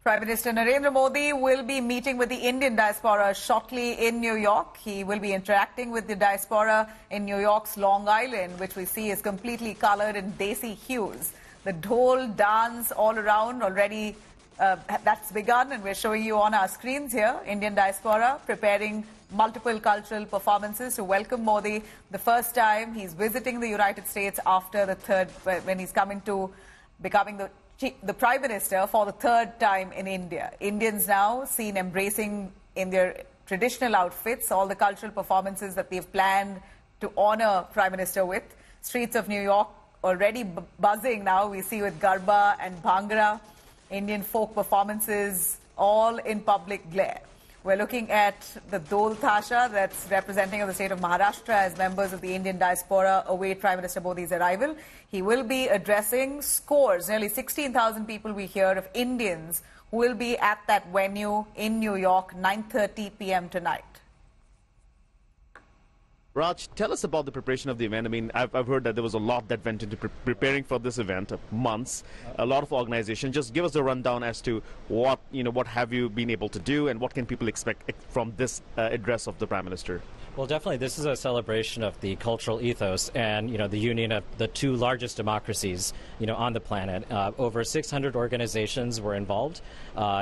Prime Minister Narendra Modi will be meeting with the Indian diaspora shortly in New York. He will be interacting with the diaspora in New York's Long Island, which we see is completely colored in desi hues. The dhol dance all around already, that's begun, and we're showing you on our screens here. Indian diaspora preparing multiple cultural performances to welcome Modi. The first time he's visiting the United States after the third, when he's coming to becoming the Prime Minister for the third time in India. Indians now seen embracing in their traditional outfits all the cultural performances that they've planned to honor Prime Minister with. Streets of New York already buzzing now, we see, with Garba and Bhangra, Indian folk performances all in public glare. We're looking at the Dol Tasha that's representing the state of Maharashtra as members of the Indian diaspora await Prime Minister Modi's arrival. He will be addressing scores, nearly 16,000 people we hear of Indians who will be at that venue in New York, 9:30 p.m. tonight. Raj, tell us about the preparation of the event. I mean, I've heard that there was a lot that went into preparing for this event, months, a lot of organization. Just give us a rundown as to what have you been able to do, and what can people expect from this address of the Prime Minister? Well, definitely, this is a celebration of the cultural ethos and, the union of the two largest democracies, on the planet. Over 600 organizations were involved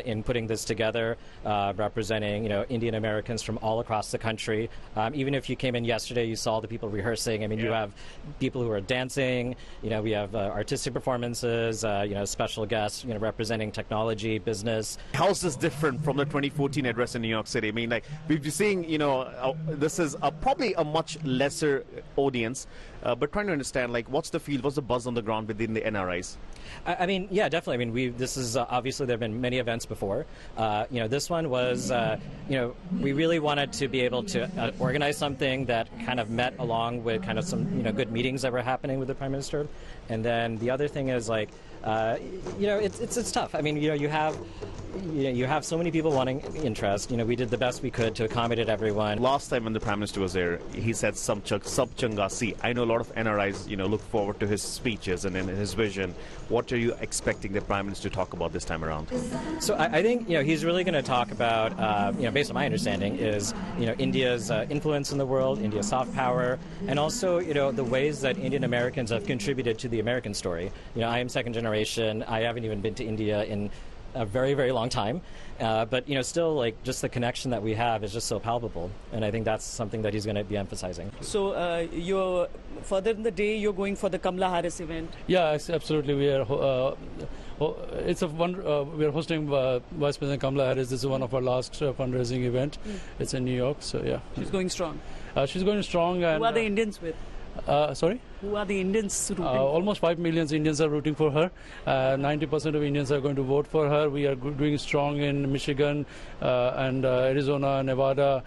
in putting this together, representing, Indian Americans from all across the country. Even if you came in yesterday, you saw the people rehearsing. I mean, you have people who are dancing. We have artistic performances. Special guests. Representing technology, business. How's this different from the 2014 address in New York City? I mean, like we've been seeing, this is probably a much lesser audience, but trying to understand, like, what's the feel, what's the buzz on the ground within the NRIs? I mean, yeah, definitely. I mean, this is obviously there have been many events before. This one was, we really wanted to be able to organize something that kind of met along with kind of some, good meetings that were happening with the Prime Minister. And then the other thing is, like, it's tough. I mean, you have so many people wanting interest. We did the best we could to accommodate everyone. Last time when the Prime Minister was there, he said Sab Changa Si. I know a lot of NRIs, look forward to his speeches and his vision. What are you expecting the Prime Minister to talk about this time around? So I think, he's really going to talk about, based on my understanding, is, India's influence in the world, India's soft power, and also, the ways that Indian Americans have contributed to the American story. I am second generation. I haven't even been to India in a very, very long time. But, still, like, just the connection that we have is just so palpable. And I think that's something that he's going to be emphasizing. So you're further in the day, you're going for the Kamala Harris event? Yeah, absolutely. We are. We are hosting Vice President Kamala Harris. This is one of our last fundraising event. It's in New York, so yeah. She's going strong. She's going strong. And who are the Indians with? Sorry? Who are the Indians rooting? Almost 5 million Indians are rooting for her. 90% of Indians are going to vote for her. We are doing strong in Michigan and Arizona, Nevada,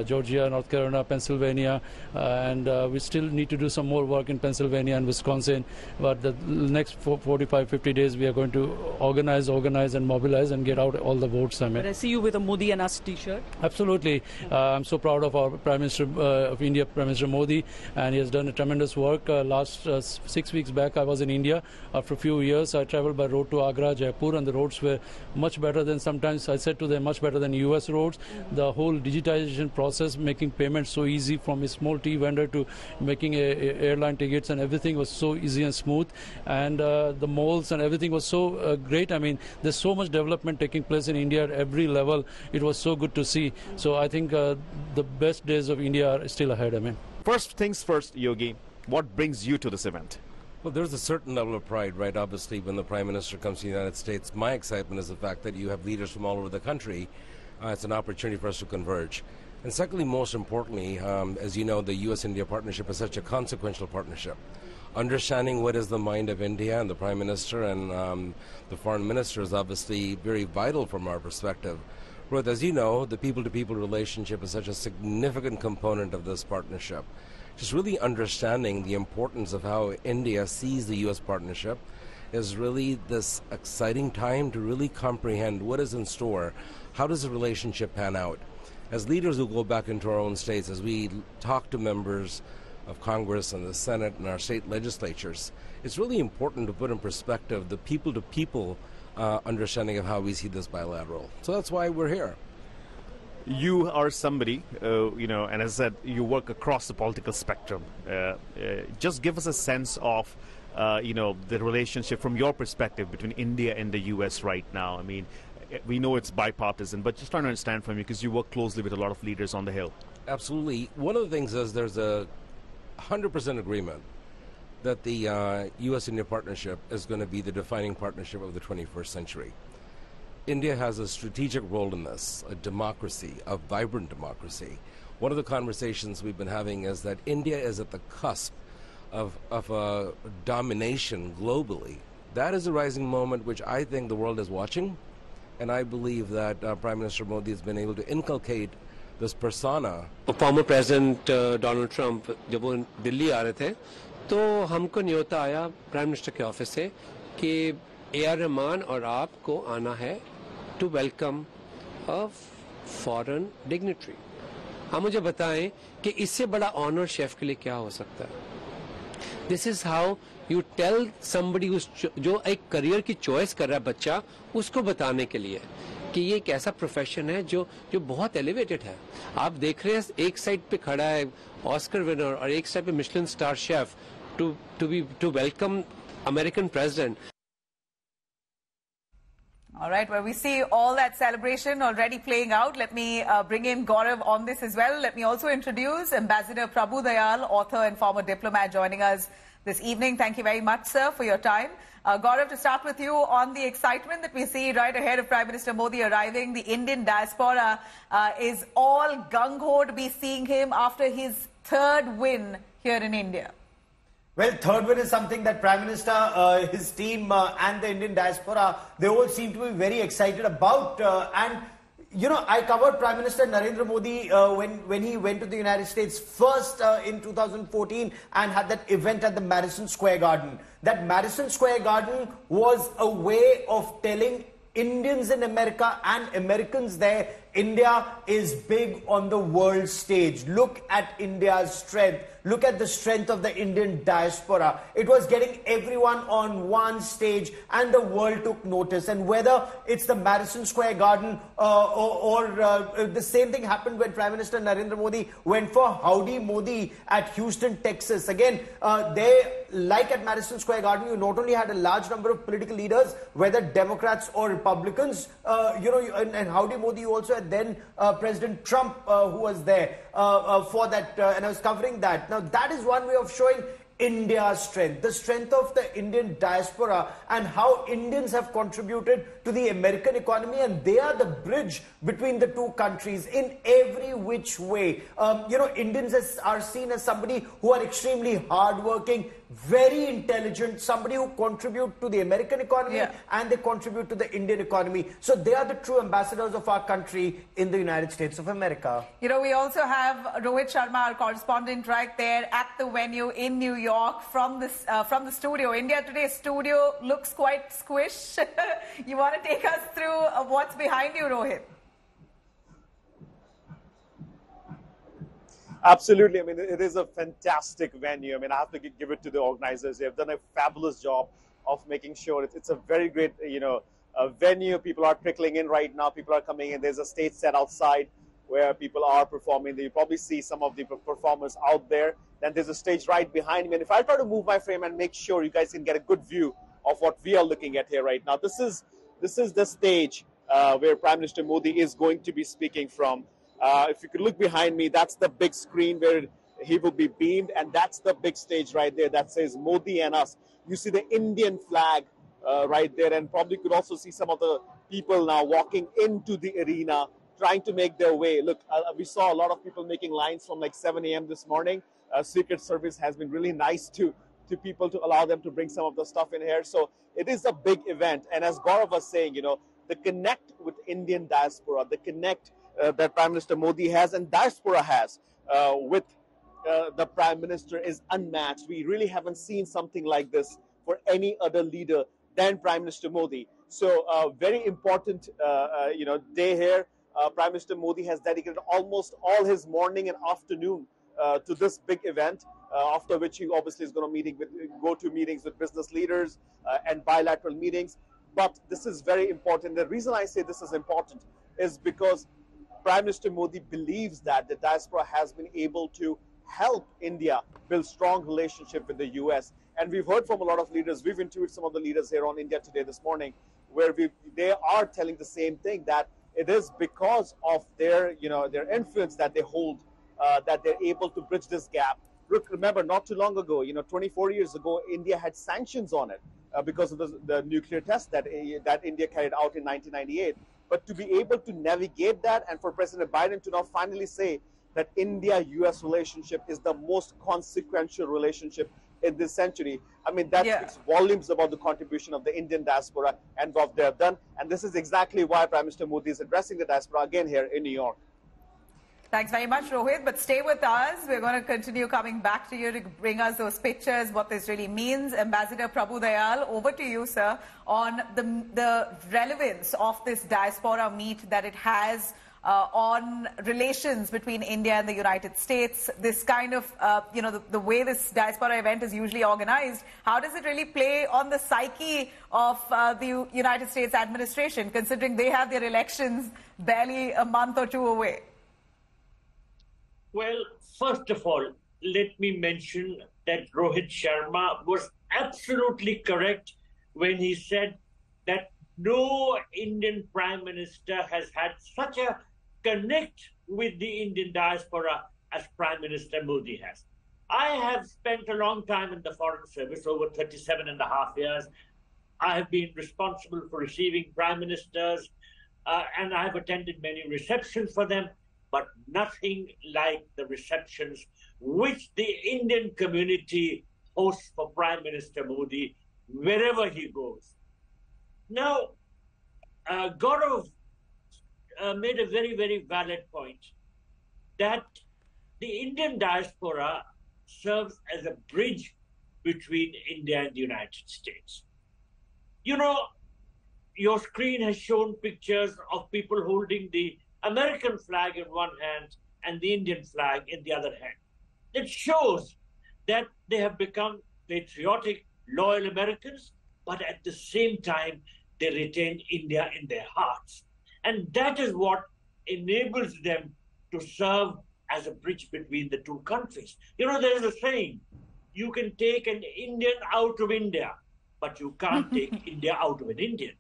Georgia, North Carolina, Pennsylvania, and we still need to do some more work in Pennsylvania and Wisconsin. But the next 45, 50 days, we are going to organize and mobilize and get out all the votes. But I see you with a Modi and Us t-shirt. Absolutely. I'm so proud of our Prime Minister of India, Prime Minister Modi, and he has done a tremendous work. Last 6 weeks back, I was in India. After a few years, I traveled by road to Agra, Jaipur, and the roads were much better than, sometimes I said to them, much better than US roads. The whole digitization process, making payments so easy, from a small tea vendor to making airline tickets, and everything was so easy and smooth. And the malls and everything was so great. I mean, there's so much development taking place in India at every level. It was so good to see. So I think the best days of India are still ahead. I mean, first things first, Yogi. What brings you to this event? Well, there's a certain level of pride, right? Obviously, when the Prime Minister comes to the United States, my excitement is the fact that you have leaders from all over the country. It's an opportunity for us to converge. And secondly, most importantly, as you know, the U.S.-India partnership is such a consequential partnership. Understanding what is the mind of India and the Prime Minister and the Foreign Minister is obviously very vital from our perspective. But as you know, the people-to-people relationship is such a significant component of this partnership. Just really understanding the importance of how India sees the U.S. partnership is really this exciting time to really comprehend what is in store. How does the relationship pan out? As leaders who go back into our own states, as we talk to members of Congress and the Senate and our state legislatures, it's really important to put in perspective the people-to-people understanding of how we see this bilateral. So that's why we're here. You are somebody, and as I said, you work across the political spectrum. Just give us a sense of, the relationship from your perspective between India and the U.S. right now. I mean, we know it's bipartisan, but just trying to understand from you, because you work closely with a lot of leaders on the Hill. Absolutely. One of the things is there's a 100% agreement that the U.S.-India partnership is going to be the defining partnership of the 21st century. India has a strategic role in this, a democracy, a vibrant democracy. One of the conversations we've been having is that India is at the cusp of a domination globally. That is a rising moment which I think the world is watching, and I believe that Prime Minister Modi has been able to inculcate this persona. Former President Donald Trump, जब वो दिल्ली आ रहे थे, तो हमको न्योता आया prime minister के office से कि A.R. रहमान और आपको आना है to welcome a foreign dignitary. आप मुझे बताएं कि इससे बड़ा ऑनर शेफ के लिए क्या हो सकता है? This is how you tell somebody जो एक करियर की चॉइस कर रहा है बच्चा, उसको बताने के लिए कि ये एक ऐसा प्रोफेशन है जो बहुत एलिवेटेड है. आप देख रहे हैं एक साइड पे खड़ा है ऑस्कर विनर और एक साइड पे Michelin star chef to welcome American president. All right, well, we see all that celebration already playing out. Let me bring in Gaurav on this as well. Let me also introduce Ambassador Prabhu Dayal, author and former diplomat, joining us this evening. Thank you very much, sir, for your time. Gaurav, to start with you on the excitement that we see right ahead of Prime Minister Modi arriving, the Indian diaspora is all gung-ho to be seeing him after his third win here in India. Well, third win is something that Prime Minister, his team and the Indian diaspora, they all seem to be very excited about. And, you know, I covered Prime Minister Narendra Modi when he went to the United States first in 2014 and had that event at the Madison Square Garden. That Madison Square Garden was a way of telling Indians in America and Americans there, India is big on the world stage. Look at India's strength. Look at the strength of the Indian diaspora. It was getting everyone on one stage and the world took notice. And whether it's the Madison Square Garden or the same thing happened when Prime Minister Narendra Modi went for Howdy Modi at Houston, Texas. Again, like at Madison Square Garden, you not only had a large number of political leaders, whether Democrats or Republicans, and Howdy Modi, you also had then President Trump who was there for that, and I was covering that. Now, that is one way of showing India's strength, the strength of the Indian diaspora and how Indians have contributed to the American economy, and they are the bridge between the two countries in every which way. Indians are seen as somebody who are extremely hardworking, very intelligent, somebody who contribute to the American economy and they contribute to the Indian economy. So they are the true ambassadors of our country in the United States of America. You know, we also have Rohit Sharma, our correspondent, right there at the venue in New York from the studio. India Today studio looks quite squish. You want to take us through what's behind you, Rohit? Absolutely. I mean, it is a fantastic venue. I mean, I have to give it to the organizers. They have done a fabulous job of making sure it's a very great, venue. People are trickling in right now. People are coming in. There's a stage set outside where people are performing. You probably see some of the performers out there. Then there's a stage right behind me. And if I try to move my frame and make sure you guys can get a good view of what we are looking at here right now, this is the stage where Prime Minister Modi is going to be speaking from. If you could look behind me, that's the big screen where he will be beamed, and that's the big stage right there that says Modi and us. You see the Indian flag right there, and probably could also see some of the people now walking into the arena, trying to make their way. Look, we saw a lot of people making lines from like 7 a.m. this morning. Secret Service has been really nice to people to allow them to bring some of the stuff in here. So it is a big event. And as Gaurav was saying, the connect with Indian diaspora, the connect that Prime Minister Modi has and diaspora has with the Prime Minister is unmatched. We really haven't seen something like this for any other leader than Prime Minister Modi. So very important, day here. Prime Minister Modi has dedicated almost all his morning and afternoon to this big event, after which he obviously is going to go to meetings with business leaders and bilateral meetings. But this is very important. The reason I say this is important is because Prime Minister Modi believes that the diaspora has been able to help India build strong relationship with the US. And we've heard from a lot of leaders. We've interviewed some of the leaders here on India Today this morning, where they are telling the same thing, that it is because of their influence that they hold, that they're able to bridge this gap. Look, remember, not too long ago, 24 years ago, India had sanctions on it because of the nuclear test that India carried out in 1998. But to be able to navigate that, and for President Biden to now finally say that India-US relationship is the most consequential relationship in this century, I mean, that speaks volumes about the contribution of the Indian diaspora and what they have done. And this is exactly why Prime Minister Modi is addressing the diaspora again here in New York. Thanks very much, Rohit. But stay with us. We're going to continue coming back to you to bring us those pictures, what this really means. Ambassador Prabhu Dayal, over to you, sir, on the relevance of this diaspora meet that it has on relations between India and the United States. This kind of, the way this diaspora event is usually organized, how does it really play on the psyche of the United States administration, considering they have their elections barely a month or two away? Well, first of all, let me mention that Rohit Sharma was absolutely correct when he said that no Indian Prime Minister has had such a connect with the Indian diaspora as Prime Minister Modi has. I have spent a long time in the Foreign Service, over 37 and a half years. I have been responsible for receiving Prime Ministers, and I have attended many receptions for them, but nothing like the receptions which the Indian community hosts for Prime Minister Modi wherever he goes. Now, Gaurav made a very, very valid point that the Indian diaspora serves as a bridge between India and the United States. You know, your screen has shown pictures of people holding the American flag in one hand and the Indian flag in the other hand. It shows that they have become patriotic, loyal Americans, but at the same time, they retain India in their hearts. And that is what enables them to serve as a bridge between the two countries. You know, there is a saying, you can take an Indian out of India, but you can't take India out of an Indian.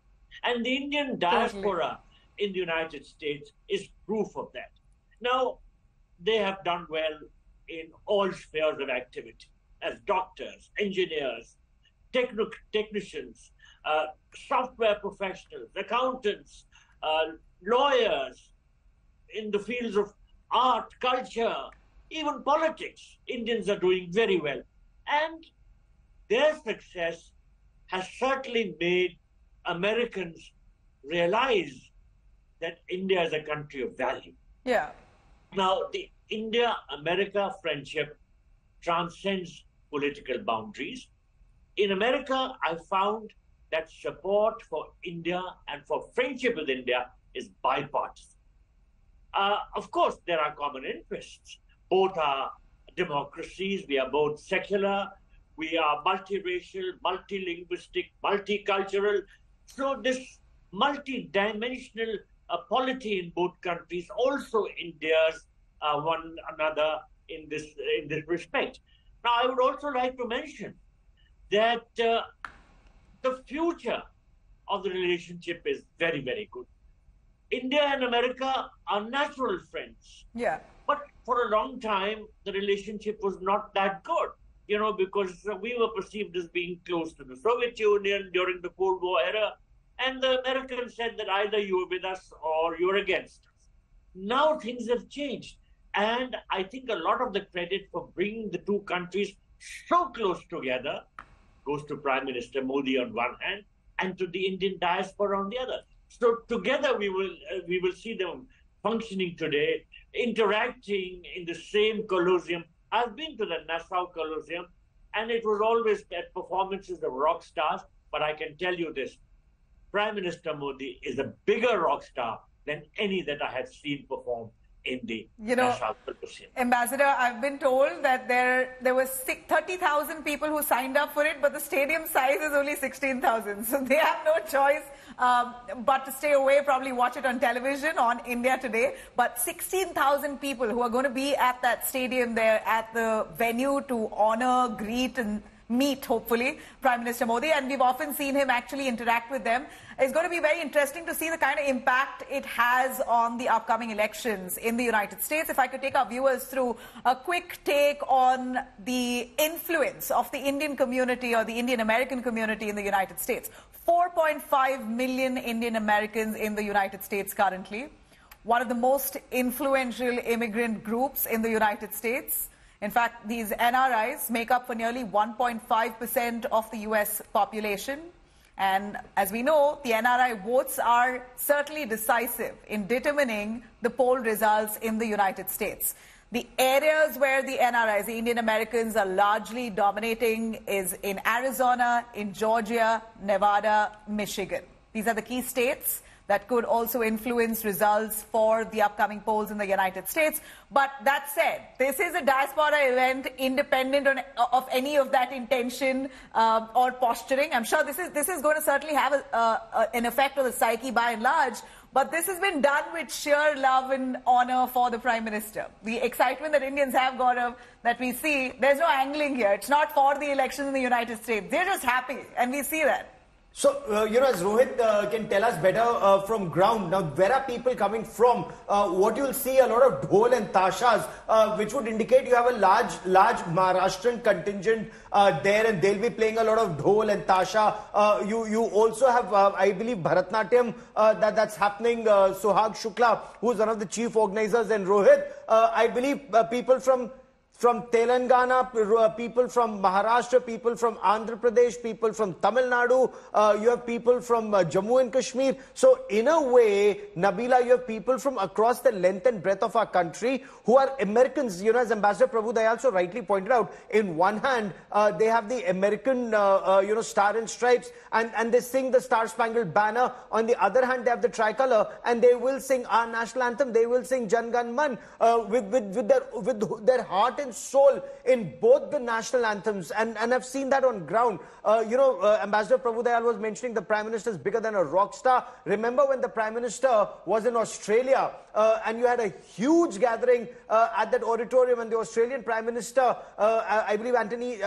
And the Indian diaspora in the United States is proof of that. Now, they have done well in all spheres of activity, as doctors, engineers, technicians, software professionals, accountants, lawyers, in the fields of art, culture, even politics. Indians are doing very well. And their success has certainly made Americans realize that India is a country of value. Yeah. Now, the India-America friendship transcends political boundaries. In America, I found that support for India and for friendship with India is bipartisan. Of course, there are common interests. Both are democracies. We are both secular. We are multiracial, multilinguistic, multicultural. So this multidimensional polity in both countries also endears one another in this respect. Now, I would also like to mention that the future of the relationship is very, very good. India and America are natural friends. Yeah. But for a long time, the relationship was not that good, you know, because we were perceived as being close to the Soviet Union during the Cold War era. And the Americans said that either you were with us or you're against us. Now things have changed. And I think a lot of the credit for bringing the two countries so close together goes to Prime Minister Modi on one hand and to the Indian diaspora on the other. So together we will see them functioning today, interacting in the same Colosseum. I've been to the Nassau Colosseum, and it was always at performances of rock stars. But I can tell you this, Prime Minister Modi is a bigger rock star than any that I have seen perform in the You know, National Museum. Ambassador, I've been told that there were 30,000 people who signed up for it, but the stadium size is only 16,000. So they have no choice but to stay away, probably watch it on television on India Today. But 16,000 people who are going to be at that stadium there at the venue to honor, greet and meet, hopefully, Prime Minister Modi. And we've often seen him actually interact with them. It's going to be very interesting to see the kind of impact it has on the upcoming elections in the United States. If I could take our viewers through a quick take on the influence of the Indian community or the Indian American community in the United States. 4.5 million Indian Americans in the United States currently. One of the most influential immigrant groups in the United States. In fact, these NRIs make up for nearly 1.5% of the US population. And as we know, the NRI votes are certainly decisive in determining the poll results in the United States. The areas where the NRIs, the Indian Americans, are largely dominating is in Arizona, in Georgia, Nevada, Michigan. These are the key states that could also influence results for the upcoming polls in the United States. But that said, this is a diaspora event independent of any of that intention or posturing. I'm sure this is going to certainly have an effect on the psyche by and large. But this has been done with sheer love and honor for the Prime Minister. The excitement that Indians have, Gaurav, that we see, there's no angling here. It's not for the elections in the United States. They're just happy, and we see that. So, you know, as Rohit can tell us better from ground, now where are people coming from? What you'll see a lot of dhol and tashas, which would indicate you have a large Maharashtrian contingent there, and they'll be playing a lot of dhol and tasha. You also have, I believe, Bharatnatyam that's happening. Sohag Shukla, who's one of the chief organizers, and Rohit, I believe people from Telangana, people from Maharashtra, people from Andhra Pradesh, people from Tamil Nadu, you have people from Jammu and Kashmir. So in a way, Nabila, you have people from across the length and breadth of our country who are Americans. You know, as Ambassador Prabhu Dayal so rightly pointed out, in one hand, they have the American, star and stripes, and they sing the Star Spangled Banner. On the other hand, they have the tricolor, and they will sing our national anthem. They will sing Jan Gan Man with their heart and soul in both the national anthems, and I've seen that on ground. Ambassador Prabhu Dayal was mentioning the Prime Minister is bigger than a rock star. Remember when the Prime Minister was in Australia and you had a huge gathering at that auditorium, and the Australian Prime Minister, I believe Anthony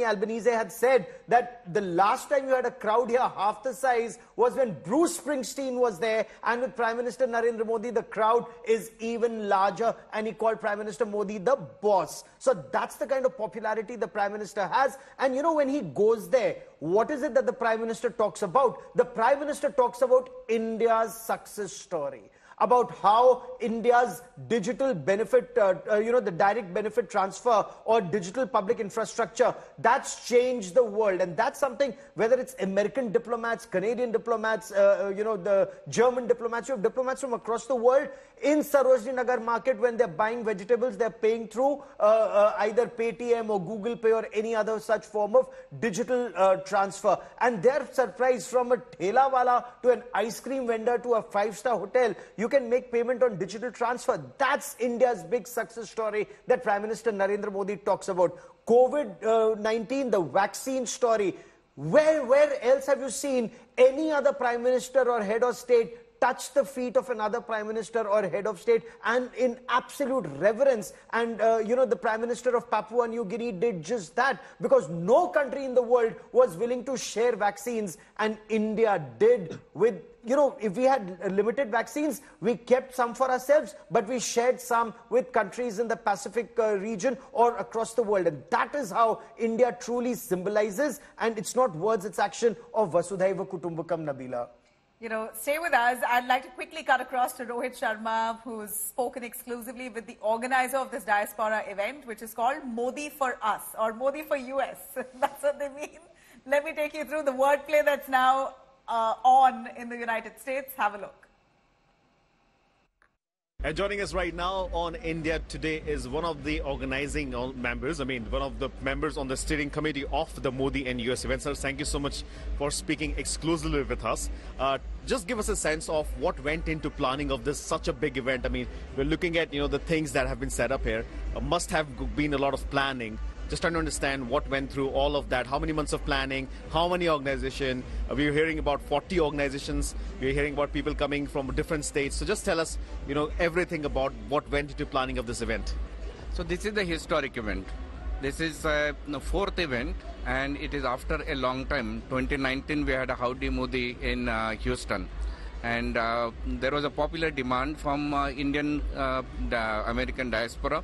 Albanese, had said that the last time you had a crowd here half the size was when Bruce Springsteen was there, and with Prime Minister Narendra Modi the crowd is even larger, and he called Prime Minister Modi the boss. So that's the kind of popularity the Prime Minister has. And you know, when he goes there, what is it that the Prime Minister talks about? The Prime Minister talks about India's success story, about how India's digital benefit, the direct benefit transfer or digital public infrastructure, that's changed the world. And that's something, whether it's American diplomats, Canadian diplomats, the German diplomats, you have diplomats from across the world in Sarojini Nagar market. When they're buying vegetables, they're paying through either Paytm or Google Pay or any other such form of digital transfer. And they're surprised, from a thela wala to an ice cream vendor to a five-star hotel, you can make payment on digital transfer. That's India's big success story that Prime Minister Narendra Modi talks about. COVID-19, the vaccine story. Where else have you seen any other Prime Minister or head of state touch the feet of another Prime Minister or head of state and in absolute reverence? And the Prime Minister of Papua New Guinea did just that, because no country in the world was willing to share vaccines, and India did. With, if we had limited vaccines, we kept some for ourselves, but we shared some with countries in the Pacific region or across the world. And that is how India truly symbolizes, and it's not words, it's action, of Vasudhaiva Kutumbakam, Nabila. Stay with us. I'd like to quickly cut across to Rohit Sharma, who's spoken exclusively with the organizer of this diaspora event, which is called Modi for Us, or Modi for US. That's what they mean. Let me take you through the wordplay that's now on in the United States. Have a look. And joining us right now on India Today is one of the organizing members, one of the members on the steering committee of the Modi and US event. Sir, thank you so much for speaking exclusively with us. Just give us a sense of what went into planning of this such a big event. I mean, we're looking at, the things that have been set up here. Must have been a lot of planning. Just trying to understand what went through all of that. How many months of planning? How many organizations? We're hearing about 40 organizations. We're hearing about people coming from different states. So just tell us, everything about what went into planning of this event. So this is the historic event. This is the fourth event, and it is after a long time. 2019, we had a Howdy Modi in Houston. And there was a popular demand from the American diaspora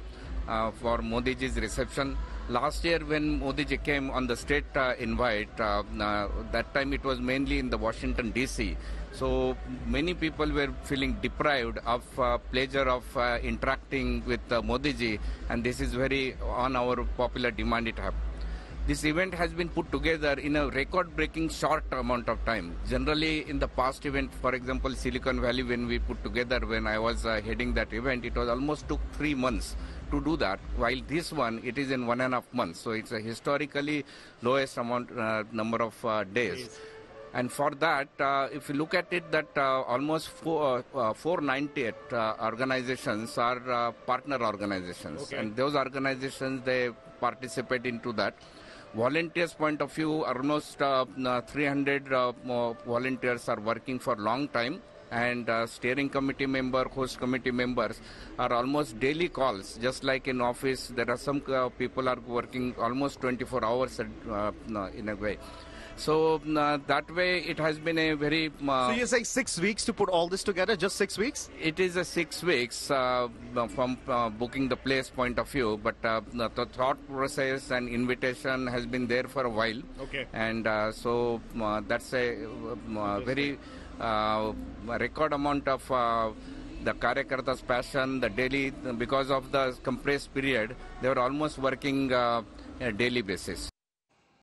for Modi ji's reception. Last year when Modi ji came on the state invite, that time it was mainly in the Washington DC. So many people were feeling deprived of pleasure of interacting with Modi ji, and this is very on our popular demand it happened. This event has been put together in a record-breaking short amount of time. Generally, in the past event, for example, Silicon Valley, when we put together, when I was heading that event, it was almost took 3 months to do that. While this one, it is in 1.5 months. So it's a historically lowest number of days. And for that, if you look at it, that almost 498 organizations are partner organizations. Okay. And those organizations, they participate into that. Volunteers point of view, almost 300 volunteers are working for a long time, and steering committee member, host committee members are almost daily calls. Just like in office, there are some people are working almost 24 hours in a way. So that way it has been a very... so you're saying 6 weeks to put all this together, just 6 weeks? It is a 6 weeks from booking the place point of view, but the thought process and invitation has been there for a while. Okay. And so that's a very record amount of the Karyakarta's passion, the daily, because of the compressed period, they were almost working a daily basis.